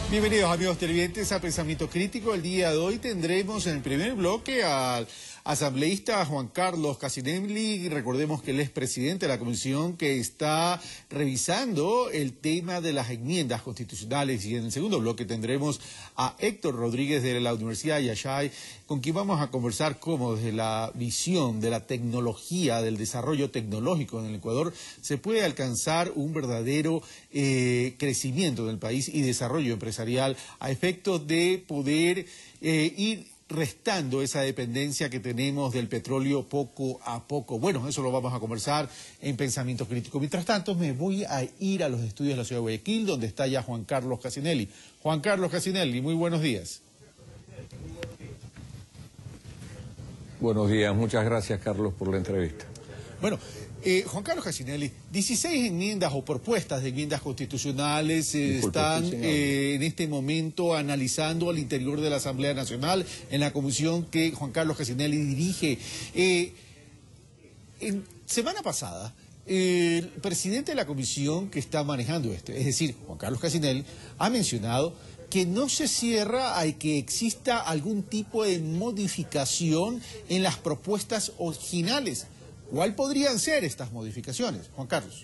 Bienvenidos amigos televidentes a Pensamiento Crítico. El día de hoy tendremos en el primer bloque al asambleísta Juan Carlos Cassinelli. Recordemos que él es presidente de la comisión que está revisando el tema de las enmiendas constitucionales. Y en el segundo bloque tendremos a Héctor Rodríguez de la Universidad Yayay, con quien vamos a conversar cómo desde la visión de la tecnología, del desarrollo tecnológico en el Ecuador, se puede alcanzar un verdadero crecimiento del país y desarrollo empresarial a efectos de poder ir restando esa dependencia que tenemos del petróleo poco a poco. Bueno, eso lo vamos a conversar en Pensamiento Crítico. Mientras tanto, me voy a ir a los estudios de la ciudad de Guayaquil, donde está ya Juan Carlos Cassinelli. Juan Carlos Cassinelli, muy buenos días. Buenos días, muchas gracias Carlos por la entrevista. Bueno, Juan Carlos Cassinelli, 16 enmiendas o propuestas de enmiendas constitucionales están en este momento analizando al interior de la Asamblea Nacional en la comisión que Juan Carlos Cassinelli dirige. En semana pasada, el presidente de la comisión que está manejando esto, es decir, Juan Carlos Cassinelli, ha mencionado que no se cierra a que exista algún tipo de modificación en las propuestas originales. ¿Cuál podrían ser estas modificaciones, Juan Carlos?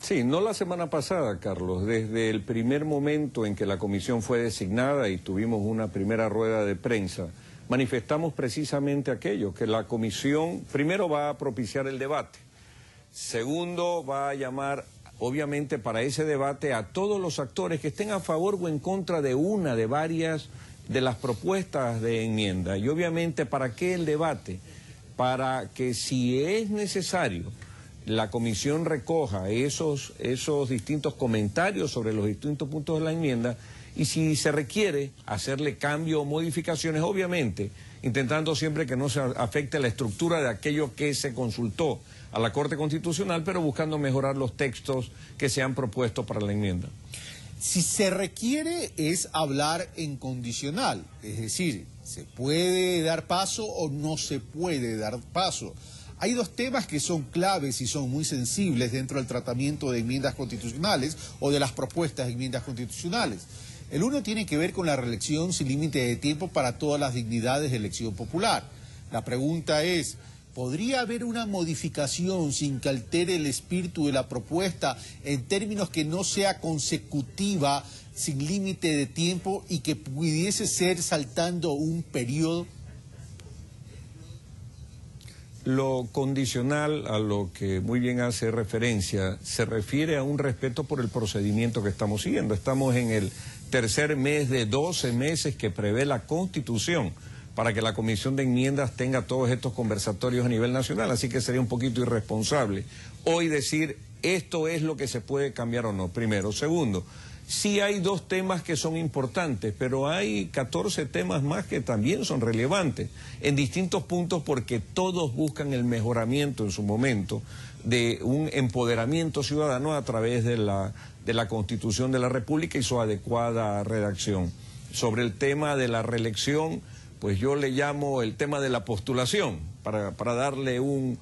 Sí, no la semana pasada, Carlos. Desde el primer momento en que la comisión fue designada y tuvimos una primera rueda de prensa, manifestamos precisamente aquello, que la comisión primero va a propiciar el debate, segundo va a llamar obviamente para ese debate a todos los actores que estén a favor o en contra de una de varias de las propuestas de enmienda. Y obviamente, ¿para qué el debate? Para que si es necesario la comisión recoja esos distintos comentarios sobre los distintos puntos de la enmienda y si se requiere hacerle cambio o modificaciones, obviamente intentando siempre que no se afecte la estructura de aquello que se consultó a la Corte Constitucional, pero buscando mejorar los textos que se han propuesto para la enmienda. Si se requiere es hablar en condicional, es decir, ¿se puede dar paso o no se puede dar paso? Hay dos temas que son claves y son muy sensibles dentro del tratamiento de enmiendas constitucionales o de las propuestas de enmiendas constitucionales. El uno tiene que ver con la reelección sin límite de tiempo para todas las dignidades de elección popular. La pregunta es, ¿podría haber una modificación sin que altere el espíritu de la propuesta en términos que no sea consecutiva, sin límite de tiempo y que pudiese ser saltando un periodo? Lo condicional, a lo que muy bien hace referencia, se refiere a un respeto por el procedimiento que estamos siguiendo. Estamos en el tercer mes de 12 meses que prevé la Constitución para que la Comisión de Enmiendas tenga todos estos conversatorios a nivel nacional, así que sería un poquito irresponsable hoy decir esto es lo que se puede cambiar o no, primero. Segundo, sí hay dos temas que son importantes, pero hay 14 temas más que también son relevantes en distintos puntos porque todos buscan el mejoramiento en su momento de un empoderamiento ciudadano a través de la Constitución de la República y su adecuada redacción. Sobre el tema de la reelección, pues yo le llamo el tema de la postulación, para darle un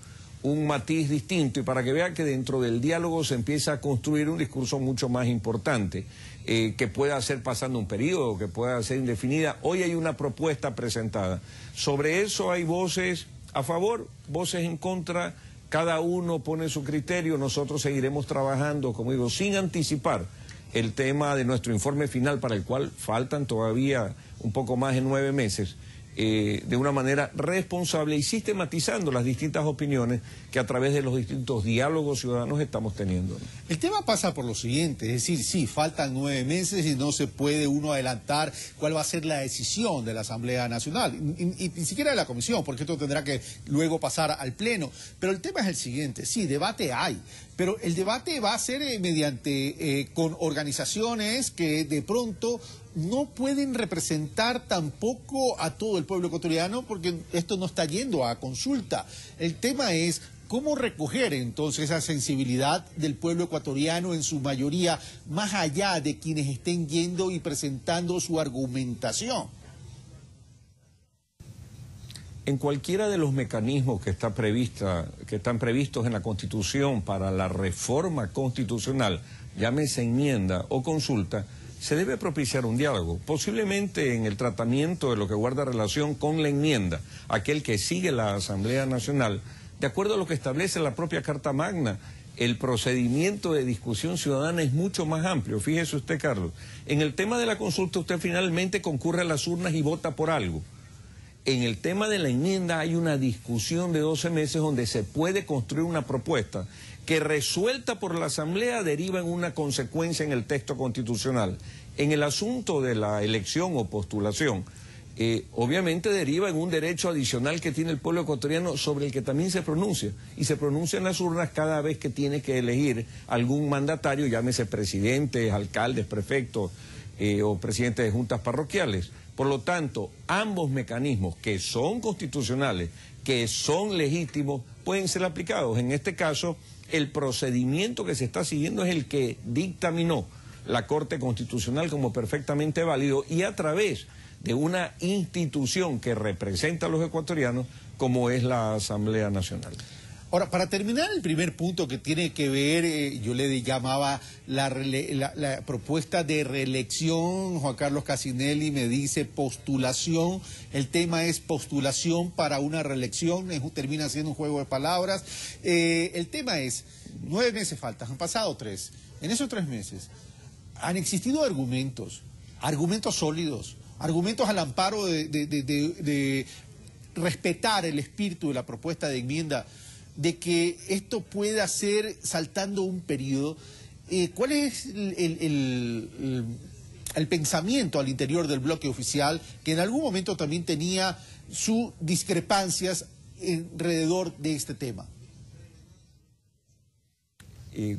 matiz distinto y para que vea que dentro del diálogo se empieza a construir un discurso mucho más importante, que pueda ser pasando un periodo, que pueda ser indefinida. Hoy hay una propuesta presentada. Sobre eso hay voces a favor, voces en contra, cada uno pone su criterio, nosotros seguiremos trabajando, como digo, sin anticipar el tema de nuestro informe final, para el cual faltan todavía un poco más de 9 meses, de una manera responsable y sistematizando las distintas opiniones que a través de los distintos diálogos ciudadanos estamos teniendo. El tema pasa por lo siguiente, es decir, sí, faltan 9 meses y no se puede uno adelantar cuál va a ser la decisión de la Asamblea Nacional, y ni siquiera de la Comisión, porque esto tendrá que luego pasar al Pleno. Pero el tema es el siguiente, sí, debate hay, pero el debate va a ser mediante con organizaciones que de pronto no pueden representar tampoco a todo el pueblo ecuatoriano porque esto no está yendo a consulta. El tema es cómo recoger entonces esa sensibilidad del pueblo ecuatoriano en su mayoría, más allá de quienes estén yendo y presentando su argumentación. En cualquiera de los mecanismos que están previstos en la Constitución para la reforma constitucional, llámese enmienda o consulta, se debe propiciar un diálogo, posiblemente en el tratamiento de lo que guarda relación con la enmienda, aquel que sigue la Asamblea Nacional, de acuerdo a lo que establece la propia Carta Magna. El procedimiento de discusión ciudadana es mucho más amplio. Fíjese usted, Carlos, en el tema de la consulta usted finalmente concurre a las urnas y vota por algo. En el tema de la enmienda hay una discusión de 12 meses donde se puede construir una propuesta que, resuelta por la Asamblea, deriva en una consecuencia en el texto constitucional. En el asunto de la elección o postulación, obviamente deriva en un derecho adicional que tiene el pueblo ecuatoriano sobre el que también se pronuncia. Y se pronuncia en las urnas cada vez que tiene que elegir algún mandatario, llámese presidentes, alcaldes, prefectos o presidentes de juntas parroquiales. Por lo tanto, ambos mecanismos que son constitucionales, que son legítimos, pueden ser aplicados. En este caso, el procedimiento que se está siguiendo es el que dictaminó la Corte Constitucional como perfectamente válido, y a través de una institución que representa a los ecuatorianos como es la Asamblea Nacional. Ahora, para terminar el primer punto que tiene que ver, yo le llamaba la propuesta de reelección, Juan Carlos Cassinelli me dice postulación, el tema es postulación para una reelección, termina siendo un juego de palabras. El tema es, 9 meses faltan, han pasado 3, en esos 3 meses han existido argumentos sólidos, argumentos al amparo de respetar el espíritu de la propuesta de enmienda, de que esto pueda ser saltando un periodo. ¿Cuál es el pensamiento al interior del bloque oficial, que en algún momento también tenía sus discrepancias alrededor de este tema?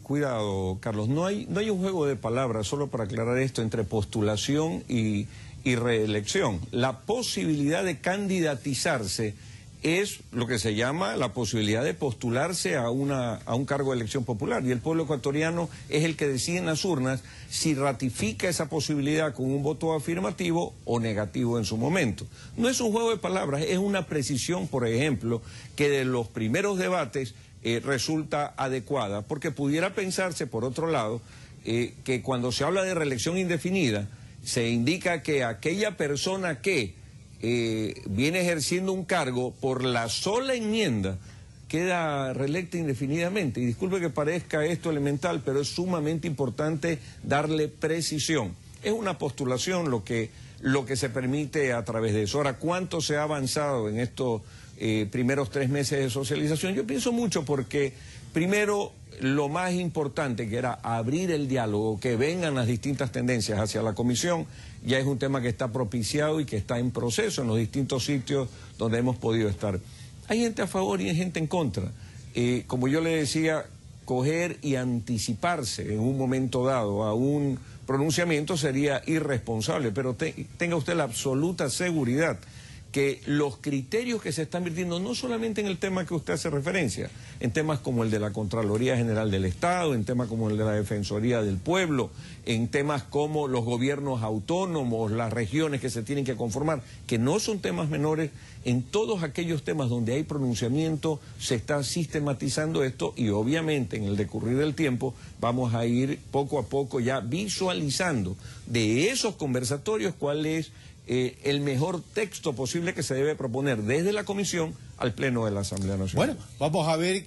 Cuidado, Carlos, no hay un juego de palabras, solo para aclarar esto, entre postulación y reelección. La posibilidad de candidatizarse es lo que se llama la posibilidad de postularse a un cargo de elección popular, y el pueblo ecuatoriano es el que decide en las urnas si ratifica esa posibilidad con un voto afirmativo o negativo en su momento. No es un juego de palabras, es una precisión, por ejemplo, que de los primeros debates resulta adecuada, porque pudiera pensarse, por otro lado, que cuando se habla de reelección indefinida, se indica que aquella persona que viene ejerciendo un cargo por la sola enmienda queda reelecta indefinidamente. Y disculpe que parezca esto elemental, pero es sumamente importante darle precisión. Es una postulación lo que se permite a través de eso. Ahora, ¿cuánto se ha avanzado en estos primeros 3 meses de socialización? Yo pienso mucho, porque primero, lo más importante, que era abrir el diálogo, que vengan las distintas tendencias hacia la comisión, ya es un tema que está propiciado y que está en proceso en los distintos sitios donde hemos podido estar. Hay gente a favor y hay gente en contra. Como yo le decía, coger y anticiparse en un momento dado a un pronunciamiento sería irresponsable, pero tenga usted la absoluta seguridad que los criterios que se están vertiendo, no solamente en el tema que usted hace referencia, en temas como el de la Contraloría General del Estado, en temas como el de la Defensoría del Pueblo, en temas como los gobiernos autónomos, las regiones que se tienen que conformar, que no son temas menores, en todos aquellos temas donde hay pronunciamiento se está sistematizando esto, y obviamente en el decurrir del tiempo vamos a ir poco a poco ya visualizando de esos conversatorios cuál es el mejor texto posible que se debe proponer desde la comisión al Pleno de la Asamblea Nacional. Bueno, vamos a ver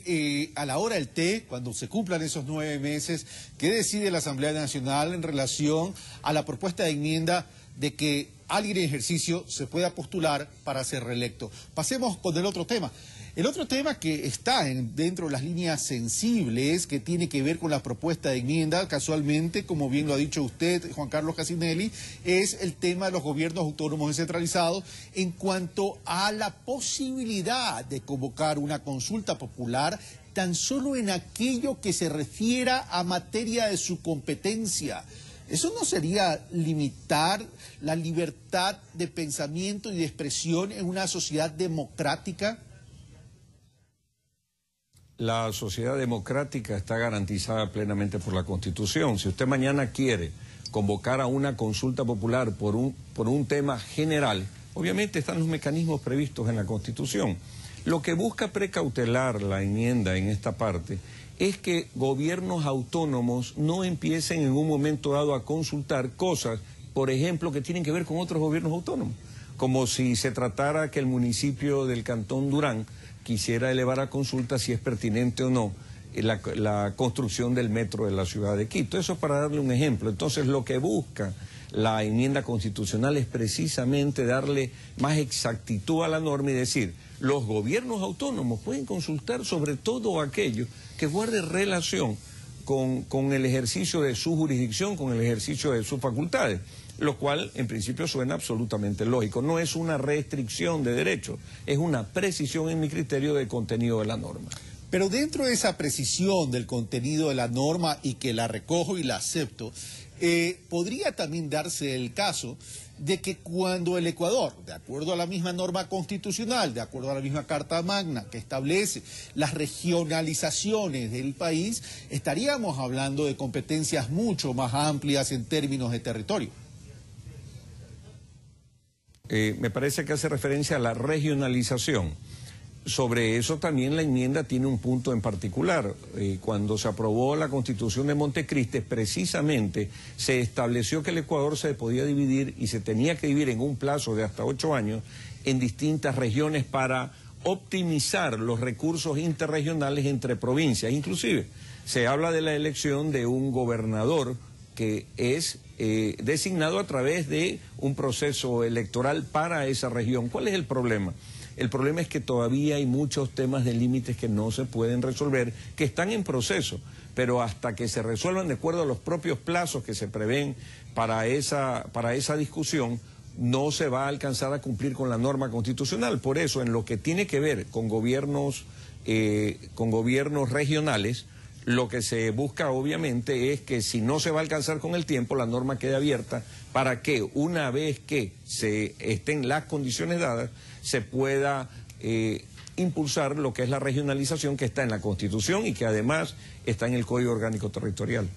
a la hora del té, cuando se cumplan esos 9 meses, qué decide la Asamblea Nacional en relación a la propuesta de enmienda de que alguien en ejercicio se pueda postular para ser reelecto. Pasemos con el otro tema. El otro tema que está dentro de las líneas sensibles, que tiene que ver con la propuesta de enmienda, casualmente, como bien lo ha dicho usted, Juan Carlos Cassinelli, es el tema de los gobiernos autónomos descentralizados en cuanto a la posibilidad de convocar una consulta popular tan solo en aquello que se refiera a materia de su competencia. ¿Eso no sería limitar la libertad de pensamiento y de expresión en una sociedad democrática? La sociedad democrática está garantizada plenamente por la Constitución. Si usted mañana quiere convocar a una consulta popular por un tema general, Obviamente están los mecanismos previstos en la Constitución. Lo que busca precautelar la enmienda en esta parte es que gobiernos autónomos no empiecen en un momento dado a consultar cosas, por ejemplo, que tienen que ver con otros gobiernos autónomos, como si se tratara que el municipio del Cantón Durán quisiera elevar a consulta si es pertinente o no la construcción del metro de la ciudad de Quito. Eso es para darle un ejemplo. Entonces, lo que busca la enmienda constitucional es precisamente darle más exactitud a la norma y decir, los gobiernos autónomos pueden consultar sobre todo aquello que guarde relación con el ejercicio de su jurisdicción, con el ejercicio de sus facultades, lo cual en principio suena absolutamente lógico. No es una restricción de derechos, es una precisión en mi criterio del contenido de la norma. Pero dentro de esa precisión del contenido de la norma, y que la recojo y la acepto, podría también darse el caso de que cuando el Ecuador, de acuerdo a la misma norma constitucional, de acuerdo a la misma Carta Magna que establece las regionalizaciones del país, estaríamos hablando de competencias mucho más amplias en términos de territorio. Me parece que hace referencia a la regionalización. Sobre eso también la enmienda tiene un punto en particular. Cuando se aprobó la Constitución de Montecristi, precisamente se estableció que el Ecuador se podía dividir y se tenía que dividir en un plazo de hasta 8 años en distintas regiones para optimizar los recursos interregionales entre provincias. Inclusive se habla de la elección de un gobernador que es designado a través de un proceso electoral para esa región. ¿Cuál es el problema? El problema es que todavía hay muchos temas de límites que no se pueden resolver, que están en proceso, pero hasta que se resuelvan de acuerdo a los propios plazos que se prevén para esa discusión, no se va a alcanzar a cumplir con la norma constitucional. Por eso, en lo que tiene que ver con gobiernos regionales, lo que se busca obviamente es que si no se va a alcanzar con el tiempo, la norma quede abierta para que una vez que se estén las condiciones dadas, se pueda impulsar lo que es la regionalización que está en la Constitución y que además está en el Código Orgánico Territorial.